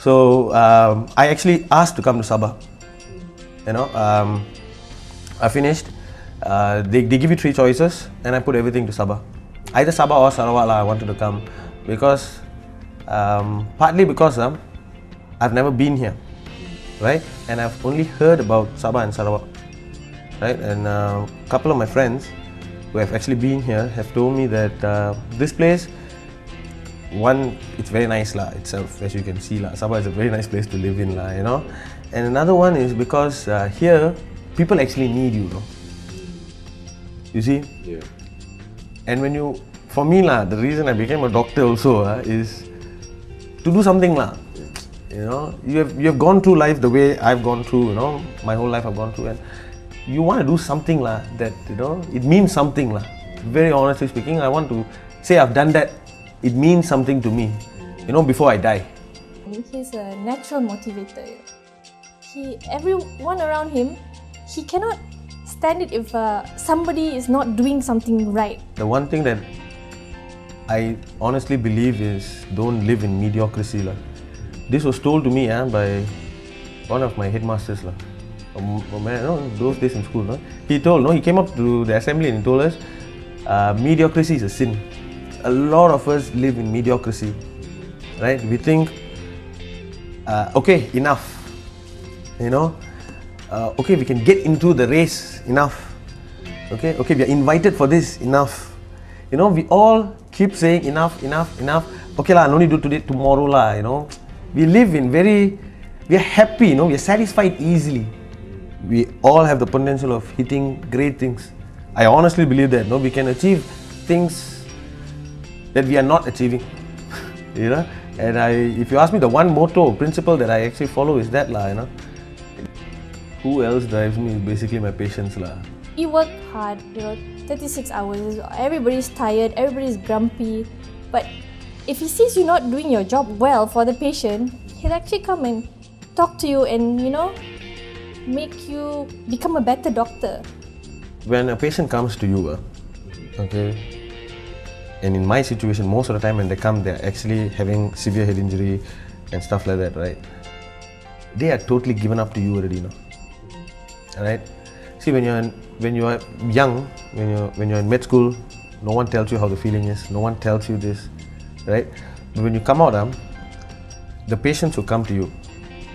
So I actually asked to come to Sabah. You know, I finished. They give you 3 choices, and I put everything to Sabah. Either Sabah or Sarawak lah. I wanted to come because partly because I've never been here, right? And I've only heard about Sabah and Sarawak, right? And a couple of my friends who have actually been here have told me that this place, one, it's very nice lah itself, as you can see lah. Sabah is a very nice place to live in lah, you know. And another one is because here people actually need you, know. You see? Yeah. And when you, for me lah, the reason I became a doctor also is to do something lah. You know, you have gone through life the way I've gone through, you know, my whole life I've gone through, and you want to do something lah that, you know, it means something lah. Very honestly speaking, I want to say I've done that. It means something to me, you know, before I die. He's a natural motivator. Everyone around him, he cannot stand it if somebody is not doing something right. The one thing that I honestly believe is don't live in mediocrity lah. This was told to me by one of my headmasters lah. Those days in school, no? He came up to the assembly and he told us, mediocrity is a sin. A lot of us live in mediocrity, right? We think, okay, enough, you know, okay, we can get into the race, enough, okay, we are invited for this, enough, you know, we all keep saying enough, okay lah, no need to do today, tomorrow lah, you know. We live in we are happy, you know, we are satisfied easily. We all have the potential of hitting great things. I honestly believe that, no, we can achieve things that we are not achieving, you know. And if you ask me, the one motto, principle that I actually follow is that lah, you know. Who else drives me is basically my patience lah. You work hard, you know, 36 hours, everybody's tired, everybody's grumpy, but if he sees you not doing your job well for the patient, he'll actually come and talk to you and, you know, make you become a better doctor. When a patient comes to you, okay, and in my situation, most of the time when they come, they're actually having severe head injury and stuff like that, right? They are totally given up to you already, you know. Alright? See, when you're young, when you're in med school, no one tells you how the feeling is, no one tells you this, right? But when you come out, the patients who come to you,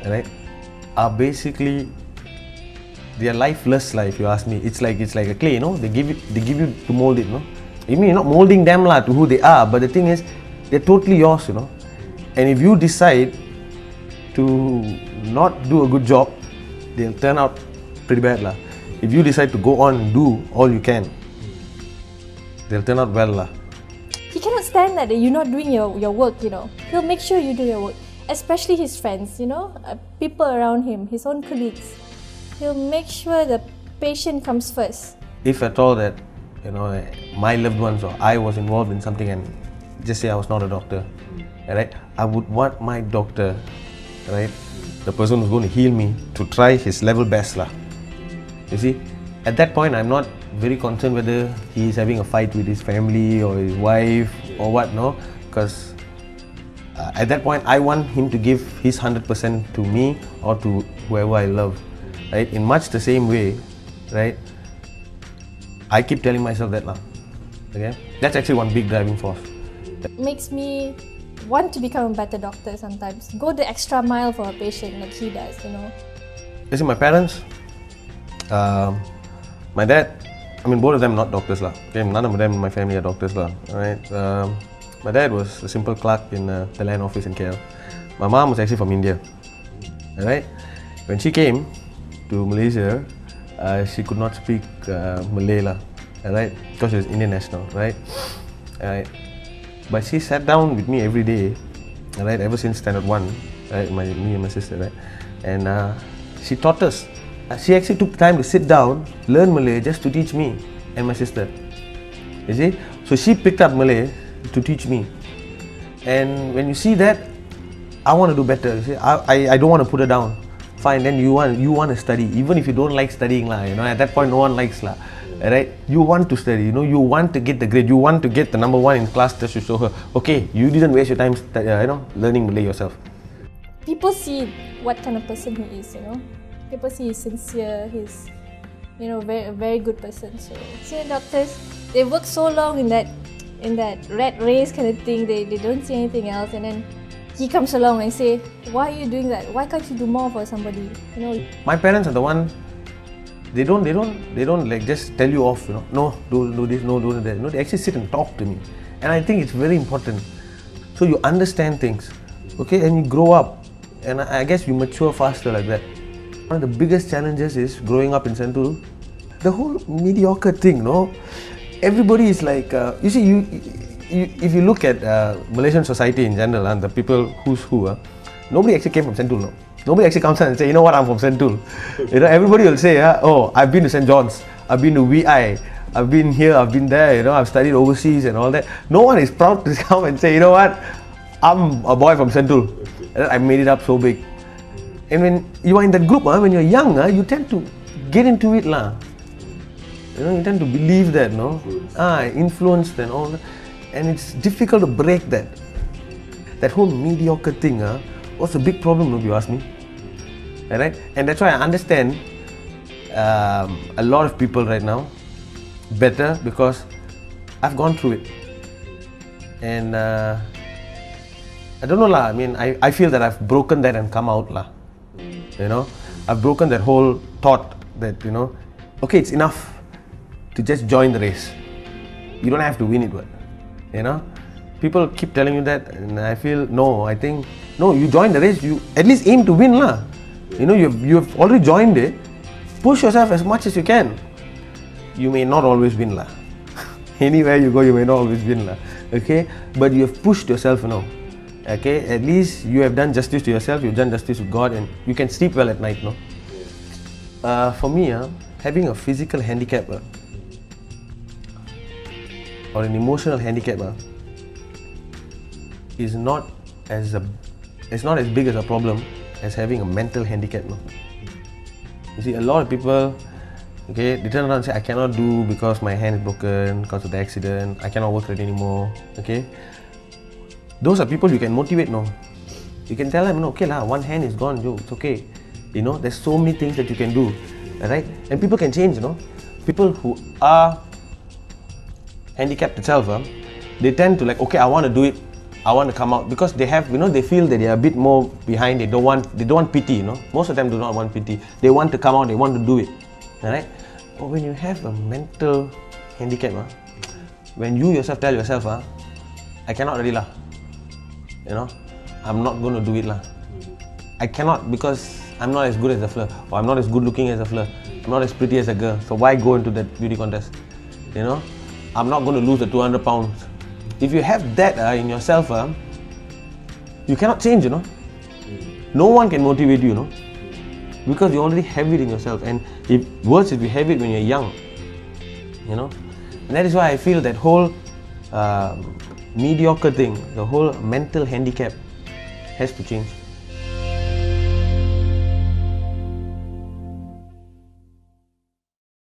right, are basically, they are lifeless lah, if you ask me. It's like a clay, you know. They give you to mold it, no. I mean, you're not molding them lah to who they are, but the thing is, they're totally yours, you know. And if you decide to not do a good job, they'll turn out pretty bad lah. If you decide to go on and do all you can, they'll turn out well lah. He cannot stand that you're not doing your work, you know. He'll make sure you do your work, especially his friends, you know, people around him, his own colleagues. He'll make sure the patient comes first. If at all that, you know, my loved ones or I was involved in something, and just say I was not a doctor, right? I would want my doctor, right, the person who's going to heal me, to try his level best lah. You see, at that point, I'm not very concerned whether he's having a fight with his family or his wife or what, no, because at that point, I want him to give his 100% to me or to whoever I love, right? In much the same way, right? I keep telling myself that lah. Okay, that's actually one big driving force. It makes me want to become a better doctor sometimes. Go the extra mile for a patient like he does, you know. You see, my parents, my dad, I mean, both of them not doctors lah. Okay, none of them in my family are doctors lah. Right? My dad was a simple clerk in the land office in KL. My mom was actually from India. Alright? When she came to Malaysia, she could not speak Malay lah, right? Because she was Indian national, right? Right. But she sat down with me every day, right? Ever since standard 1, right? Me and my sister, right? And she taught us. She actually took time to sit down, learn Malay just to teach me and my sister. You see? So she picked up Malay to teach me. And when you see that, I want to do better. You see? I don't want to put her down. Fine, then you want to study, even if you don't like studying lah. You know, at that point, no one likes lah. Right? You want to study. You know, you want to get the grade. You want to get the number 1 in class just to show her, okay, you didn't waste your time, you know, learning Malay yourself. people see what kind of person he is, People see he's sincere, he's, a very good person. So senior doctors, they work so long in that rat race kind of thing, they don't see anything else, and then he comes along and say, why are you doing that? Why can't you do more for somebody? My parents are the one. They don't like just tell you off. No, do this, no, do that. They actually sit and talk to me, and I think it's very important. So you understand things, okay, and you grow up, and I guess you mature faster like that. One of the biggest challenges is growing up in Sentul. The whole mediocre thing, everybody is like, you see, if you look at Malaysian society in general and the people who's who, nobody actually came from Sentul, no. Nobody actually comes out and say, you know what, I'm from Sentul. Everybody will say, oh, I've been to St. John's, I've been to VI, I've been here, I've been there, I've studied overseas and all that. No one is proud to come and say, you know what, I'm a boy from Sentul. I made it up so big. And when you are in that group, when you're young, you tend to get into it. You tend to believe that, influenced and all that. And it's difficult to break that. That whole mediocre thing, what's the big problem, if you ask me? Right? And that's why I understand a lot of people right now better, because I've gone through it. And I don't know, I feel that I've broken that and come out. I've broken that whole thought that, okay, it's enough to just join the race. You don't have to win it, People keep telling you that, and I feel, no, you join the race, you at least aim to win, you've already joined it, push yourself as much as you can. You may not always win, Anywhere you go, you may not always win, okay, but you have pushed yourself, okay, at least you have done justice to yourself, you've done justice to God, and you can sleep well at night, For me, having a physical handicap or an emotional handicap is not as big as a problem as having a mental handicap. You see, a lot of people, okay, they turn around and say, I cannot do because my hand is broken because of the accident, I cannot work it anymore, okay. Those are people you can motivate, You can tell them, okay one hand is gone, it's okay. There's so many things that you can do, right? And people can change, People who are handicapped itself, they tend to okay, I want to do it, I want to come out, because they have, they feel that they are a bit more behind, they don't want pity, Most of them do not want pity. They want to come out, they want to do it, alright? But when you have a mental handicap, when you yourself tell yourself, I cannot really I'm not going to do it I cannot, because I'm not as good as a fleur, or I'm not as good looking as a fleur, I'm not as pretty as a girl, so why go into that beauty contest? I'm not going to lose the 200 pounds. If you have that in yourself, you cannot change, No one can motivate you, because you already have it in yourself. And if you have it when you're young, And that is why I feel that whole mediocre thing, the whole mental handicap has to change.